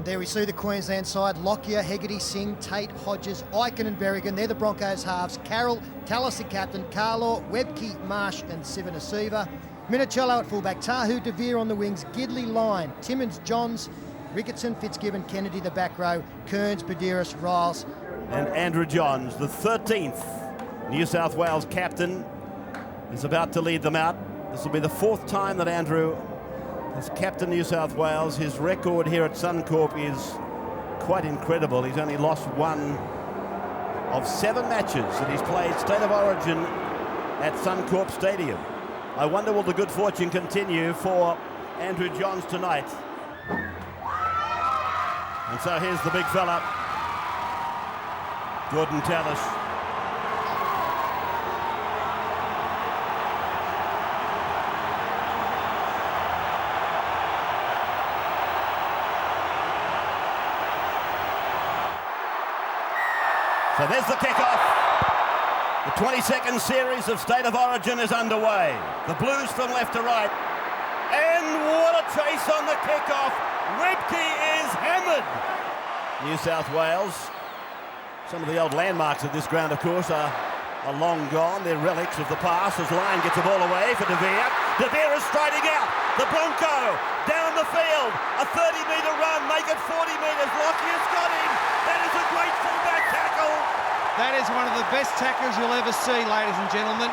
There we see the Queensland side: Lockyer, Hegarty, Singh, Tate, Hodges, Eichen and Berrigan. They're the Broncos halves. Carroll, Tallis the captain, Carlaw, Webke, Marsh and Sivanasiva. Minicello at fullback, Tahu, De Vere on the wings, Gidley, Lyon, Timmins, Johns, Ricketson, Fitzgibbon, Kennedy the back row, Kearns, Badiris, Riles. And Andrew Johns, the 13th New South Wales captain, is about to lead them out. This will be the 4th time that Andrew has captained New South Wales. His record here at Suncorp is quite incredible. He's only lost 1 of 7 matches that he's played State of Origin at Suncorp Stadium. I wonder, will the good fortune continue for Andrew Johns tonight? And so here's the big fella, Gordon Tallis. So there's the kickoff. The 22nd series of State of Origin is underway. The Blues from left to right. And what a chase on the kickoff. Webke is hammered. New South Wales. Some of the old landmarks of this ground, of course, are long gone. They're relics of the past as Lyon gets the ball away for De Vere. De Vere is striding out. The Bronco down the field. A 30-metre run. Make it 40 metres. Lockyer's got him. That is a great fullback tackle. That is one of the best tackles you'll ever see, ladies and gentlemen.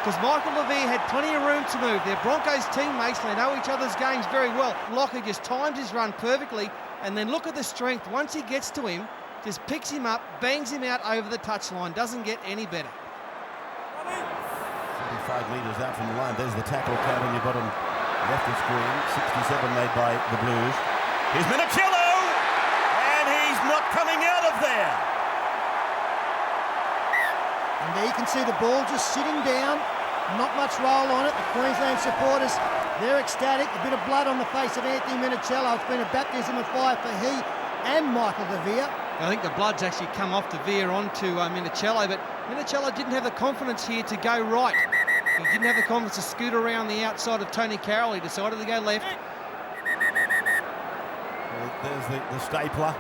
Because Michael De Vere had plenty of room to move. They're Broncos teammates, they know each other's games very well. Lockyer just times his run perfectly, and then look at the strength. Once he gets to him, just picks him up, bangs him out over the touchline. Doesn't get any better. 35 metres out from the line. There's the tackle count on your bottom left of screen. 67 made by the Blues. Here's Minicello, and he's not coming out of there. And there you can see the ball just sitting down, not much roll on it. The Queensland supporters, they're ecstatic. A bit of blood on the face of Anthony Minicello. It's been a baptism of fire for he and Michael De Vere. I think the blood's actually come off De Vere onto Minicello, but Minicello didn't have the confidence here to go right. He didn't have the confidence to scoot around the outside of Tony Carroll. He decided to go left. Well, there's the stapler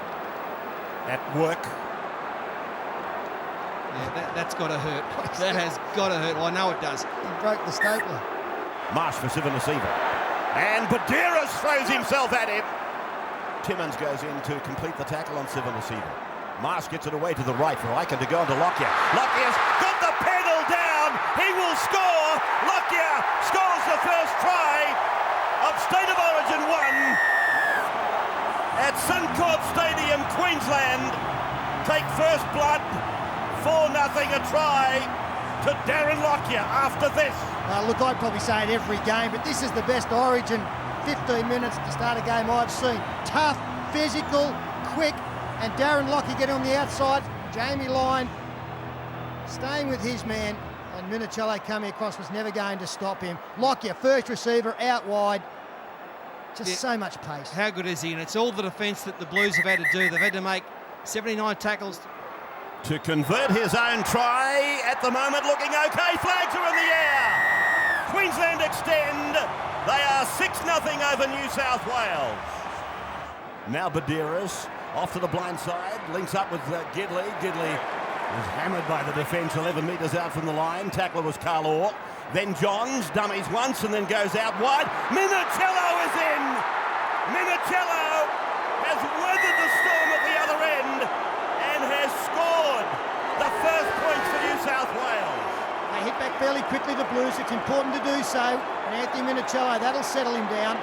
at work. Yeah, that's got to hurt. That has got to hurt. Well, I know it does. He broke the stapler. Marsh for Sivanasiva. And Badiris throws himself at him. Timmins goes in to complete the tackle on Sivanasiva. Marsh gets it away to the right for Eichen to go on to Lockyer. Lockyer's got the pedal down. He will score. Lockyer scores the first try of State of Origin 1 at Suncorp Stadium, Queensland. Take first blood. 4-0 a try to Darren Lockyer after this. Look, I'd probably say it every game, but this is the best Origin 15 minutes to start a game I've seen. Tough, physical, quick, and Darren Lockyer getting on the outside. Jamie Lyon staying with his man, and Minicello coming across was never going to stop him. Lockyer, first receiver, out wide. Just so much pace. How good is he? And it's all the defence that the Blues have had to do. They've had to make 79 tackles. To convert his own try, at the moment looking okay. Flags are in the air. Queensland extend. They are 6-0 over New South Wales. Now Badiris off to the blind side, links up with Gidley. Gidley was hammered by the defence 11 metres out from the line. Tackler was Carlaw. Then Johns dummies once and then goes out wide. Minicello is in. Minicello has weathered the storm at the other end and has scored the first points for New South Wales. They hit back fairly quickly, the Blues. It's important to do so. And Anthony Minicello, that'll settle him down.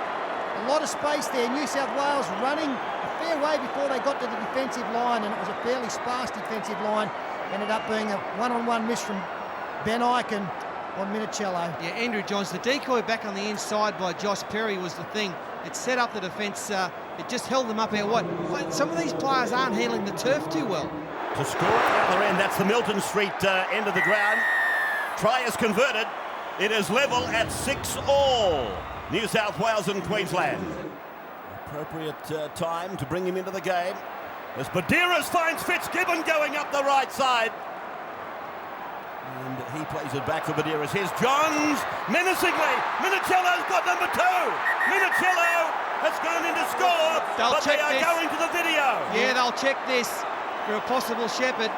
A lot of space there. New South Wales running a fair way before they got to the defensive line, and it was a fairly sparse defensive line. Ended up being a one-on-one miss from Ben Eichen on Minicello. Yeah, Andrew Johns, the decoy back on the inside by Josh Perry was the thing. It set up the defence. It just held them up out wide. Some of these players aren't handling the turf too well. To score at the other end, that's the Milton Street end of the ground. Try is converted. It is level at 6-all. New South Wales and Queensland. Appropriate time to bring him into the game. As Badiris finds Fitzgibbon going up the right side. And he plays it back for Badiris. Here's Johns, menacingly. Minicello's got number 2. Minicello has gone in to score. They'll but check they are this. going to the video. Yeah, they'll check this for a possible shepherd.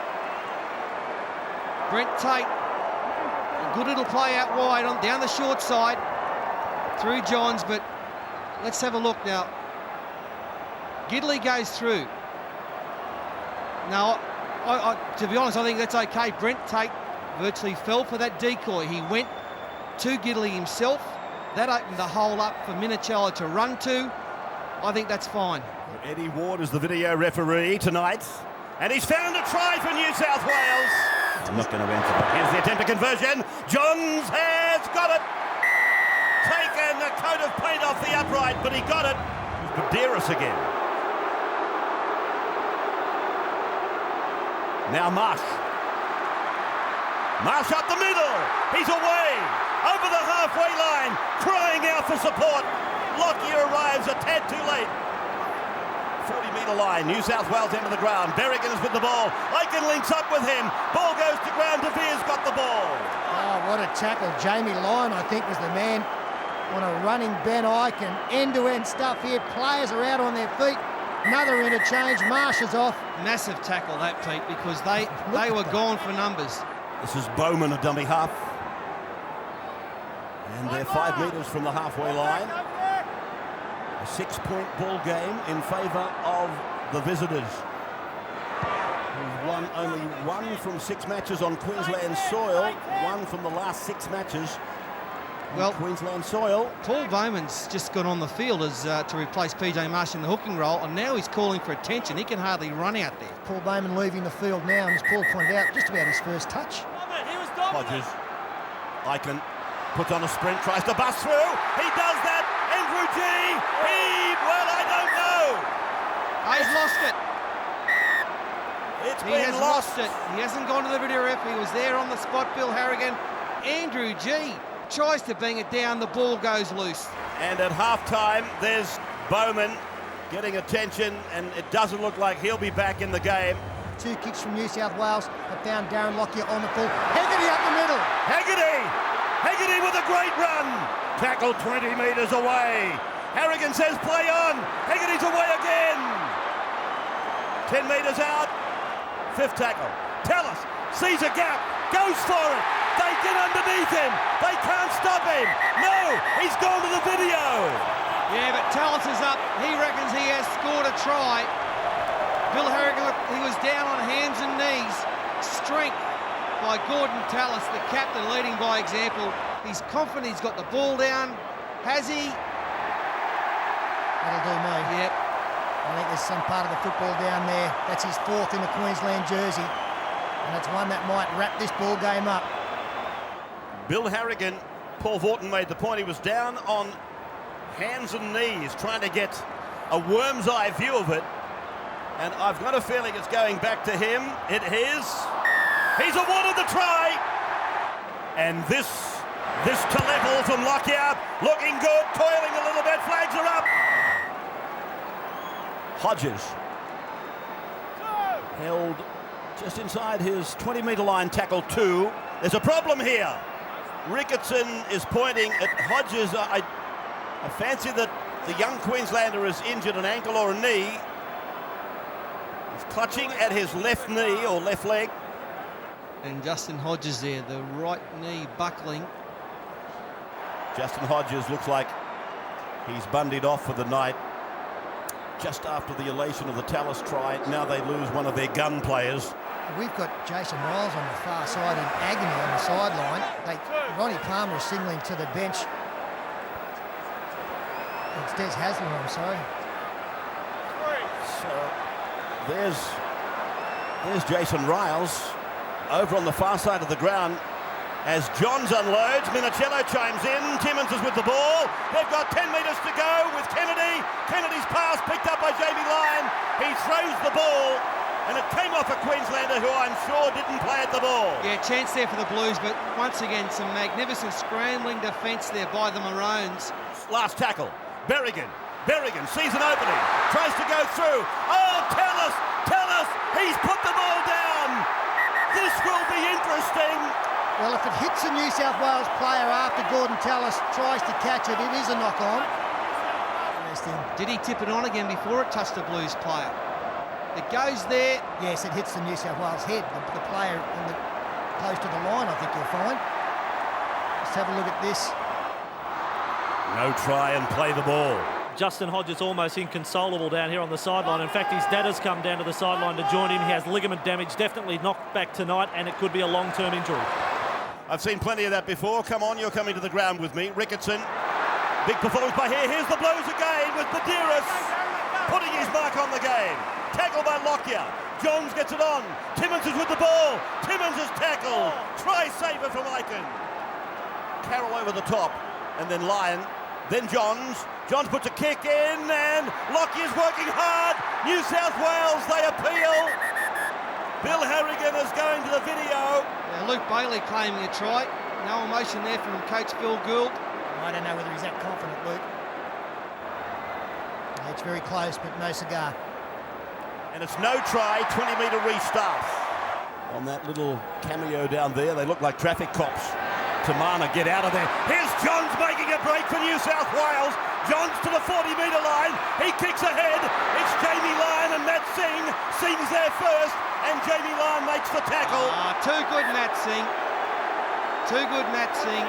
Brent Tate, a good little play out wide on down the short side through Johns, but let's have a look now. Gidley goes through. Now, to be honest, I think that's okay. Brent Tate virtually fell for that decoy. He went to Gidley himself. That opened the hole up for Minicello to run to. I think that's fine. Eddie Ward is the video referee tonight, and he's found a try for New South Wales. I'm not going to answer, but here's the attempt at conversion. Johns has got it. Taken a coat of paint off the upright, but he got it. Badeiros again. Now Marsh. Marsh up the middle. He's away. Over the halfway line. Crying out for support. Lockyer arrives a tad too late. 40-metre line. New South Wales into the ground. Berrigan is with the ball. Aiken links up with him. Ball goes to ground. De Veer's got the ball. Oh, what a tackle. Jamie Lyon, I think, was the man on a running Ben Aiken. End-to-end stuff here. Players are out on their feet. Another interchange. Marsh is off. Massive tackle that, Pete, because they were gone for numbers. This is Bowman, a dummy half. And they're 5 metres from the halfway line. A 6-point ball game in favour of the visitors, who've won only 1 from 6 matches on Queensland soil, 1 from the last 6 matches on Queensland soil. Paul Bowman's just got on the field as to replace PJ Marsh in the hooking role, and now he's calling for attention. He can hardly run out there. Paul Bowman leaving the field now, and as Paul pointed out, just about his first touch. Hodges, Aiken puts on a sprint, tries to bust through. He does that. Andrew G. Well, I don't know. He's lost it. He has lost it. He hasn't gone to the video ref. He was there on the spot, Bill Harrigan. Andrew G. tries to bang it down. The ball goes loose. And at half-time, there's Bowman getting attention, and it doesn't look like he'll be back in the game. 2 kicks from New South Wales have found Darren Lockyer on the full. Haggerty up the middle. Haggerty with a great run. Tackle 20 metres away. Harrigan says play on. Haggerty's away again. 10 metres out. 5th tackle. Tallis sees a gap, goes for it. They get underneath him. They can't stop him. No, he's gone to the video. Yeah, but Tallis is up. He reckons he has scored a try. Bill Harrigan, he was down on hands and knees. Strength by Gordon Tallis, the captain, leading by example. He's confident he's got the ball down. Has he? That'll do me. Yep. I think there's some part of the football down there. That's his 4th in the Queensland jersey. And it's one that might wrap this ball game up. Bill Harrigan, Paul Vaughton made the point. He was down on hands and knees trying to get a worm's eye view of it. And I've got a feeling it's going back to him. It is. He's awarded the try. And this to level from Lockyer. Looking good, toiling a little bit. Flags are up. Hodges. Held just inside his 20-metre line, tackle 2. There's a problem here. Ricketson is pointing at Hodges. I fancy that the young Queenslander is injured an ankle or a knee. He's clutching at his left knee or left leg. And Justin Hodges there, the right knee buckling. Justin Hodges looks like he's bundied off for the night. Just after the elation of the Tallis try, now they lose one of their gun players. We've got Jason Miles on the far side in agony on the sideline. Ronnie Palmer is signalling to the bench. It's Des Haslam, I'm sorry. So there's Jason Riles over on the far side of the ground as Johns unloads. Minicello chimes in. Timmins is with the ball. They've got 10 metres to go with Kennedy. Kennedy's pass picked up by Jamie Lyon. He throws the ball, and it came off a Queenslander who I'm sure didn't play at the ball. Yeah, chance there for the Blues, but once again, some magnificent scrambling defence there by the Maroons. Last tackle. Berrigan sees an opening. Tries to go through. Oh, tell us. He's put the ball down. This will be interesting. Well, if it hits a New South Wales player after Gordon Tallis tries to catch it, it is a knock-on. this thing. Did he tip it on again before it touched the Blues player? It goes there. Yes, it hits the New South Wales head. The player close to the line, I think you'll find. Let's have a look at this. No try and play the ball. Justin Hodges almost inconsolable down here on the sideline. In fact, his dad has come down to the sideline to join him. He has ligament damage, definitely knocked back tonight, and it could be a long-term injury. I've seen plenty of that before. Come on, you're coming to the ground with me. Ricketson, big performance by here. Here's the Blues again with Badiris putting his mark on the game. Tackle by Lockyer. Johns gets it on. Timmins is with the ball. Timmins is tackled. Try saver from Aiken. Carroll over the top, and then Lyon. Then Johns. Johns puts a kick in, and Lockyer's working hard. New South Wales, they appeal. Bill Harrigan is going to the video. Yeah, Luke Bailey claiming a try. No emotion there from coach Phil Gould. I don't know whether he's that confident, Luke. It's very close, but no cigar. And it's no try, 20-metre restart. On that little cameo down there, they look like traffic cops. Tamana, get out of there. Here's Johns making a break for New South Wales. Johns to the 40-metre line. He kicks ahead. It's Jamie Lyon and Matt Singh. Singh's there first, and Jamie Lyon makes the tackle. Too good, Matt Singh. Too good, Matt Singh.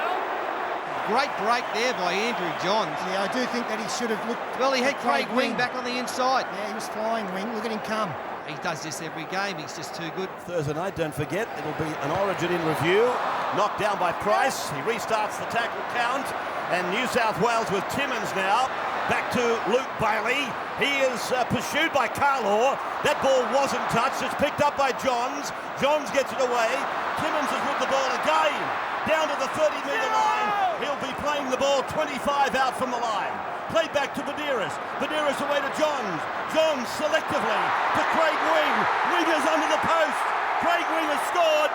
Great break there by Andrew Johns. Yeah, I do think that he should have looked. Well, he had Craig Wing back on the inside. Yeah, he was flying Wing. Look at him come. He does this every game. He's just too good. Thursday night, don't forget, it'll be an Origin in review. Knocked down by Price. He restarts the tackle count. And New South Wales with Timmins now. Back to Luke Bailey. He is pursued by Carlaw. That ball wasn't touched. It's picked up by Johns. Johns gets it away. Timmins is with the ball again. Down to the 30-metre line. He'll be playing the ball 25 out from the line. Played back to Badiris. Badiris away to Johns. Johns selectively to Craig Wing. Wingers under the post. Craig Wing has scored.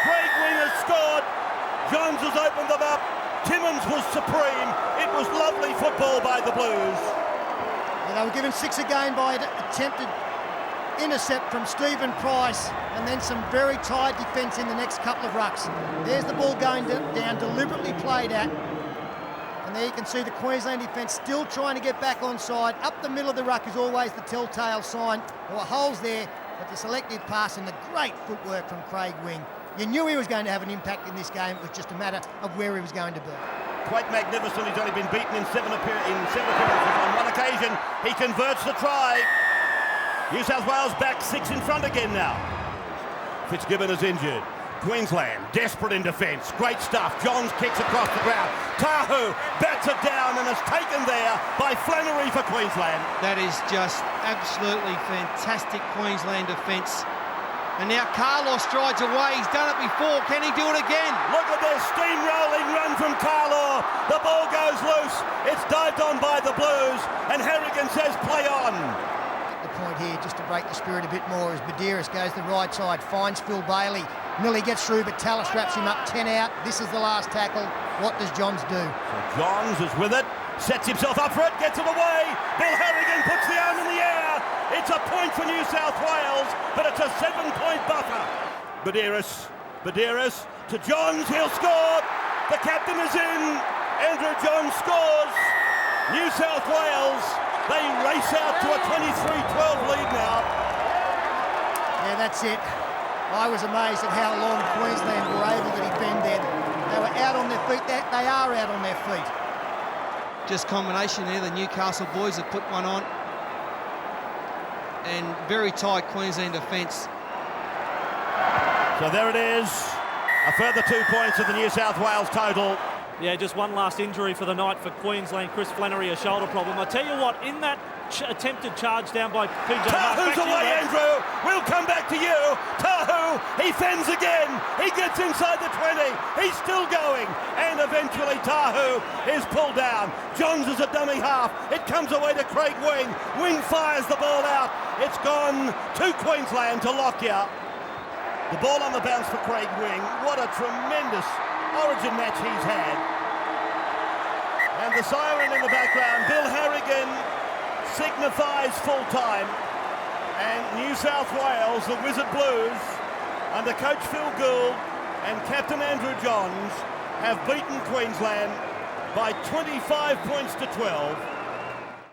Craig Wing has scored. Johns has opened them up. Timmins was supreme. It was lovely football by the Blues. Yeah, they were given 6 again by an attempted intercept from Stephen Price, and then some very tight defence in the next couple of rucks. There's the ball going down, deliberately played at. And there you can see the Queensland defence still trying to get back onside. Up the middle of the ruck is always the telltale sign. There were holes there, but the selective pass and the great footwork from Craig Wing. You knew he was going to have an impact in this game. It was just a matter of where he was going to be. Quite magnificent. He's only been beaten in seven appearances. On one occasion, he converts the try. New South Wales back 6 in front again now. Fitzgibbon is injured. Queensland desperate in defence. Great stuff. Johns kicks across the ground. Tahu bats it down and is taken there by Flannery for Queensland. That is just absolutely fantastic Queensland defence. And now Carlaw strides away. He's done it before. Can he do it again? Look at this steamrolling run from Carlaw. The ball goes loose. It's dived on by the Blues. And Harrigan says play on. The point here, just to break the spirit a bit more, as Badiris goes to the right side, finds Phil Bailey. Millie gets through, but Tallis wraps him up 10 out. This is the last tackle. What does Johns do? So Johns is with it. Sets himself up for it. Gets it away. Bill Harrigan puts the arm in the air. It's a point for New South Wales, but it's a 7-point buffer. Badiris to Johns. He'll score. The captain is in. Andrew Johns scores. New South Wales, they race out to a 23-12 lead now. Yeah, that's it. I was amazed at how long Queensland were able to defend there. They were out on their feet. They are out on their feet. Just combination there. The Newcastle boys have put one on. And very tight Queensland defence. So there it is. A further 2 points of the New South Wales total. Yeah, just one last injury for the night for Queensland. Chris Flannery, a shoulder problem. I tell you what, in that attempted charge down by PJ Tahu's away, Andrew. We'll come back to you. Tahu, he fends again. He gets inside the 20. He's still going. And eventually Tahu is pulled down. Johns is a dummy half. It comes away to Craig Wing. Wing fires the ball out. It's gone to Queensland, to Lockyer. The ball on the bounce for Craig Wing. What a tremendous Origin match he's had. And the siren in the background, Bill Harrigan signifies full time. And New South Wales, the Wizard Blues, under coach Phil Gould and captain Andrew Johns, have beaten Queensland by 25 points to 12.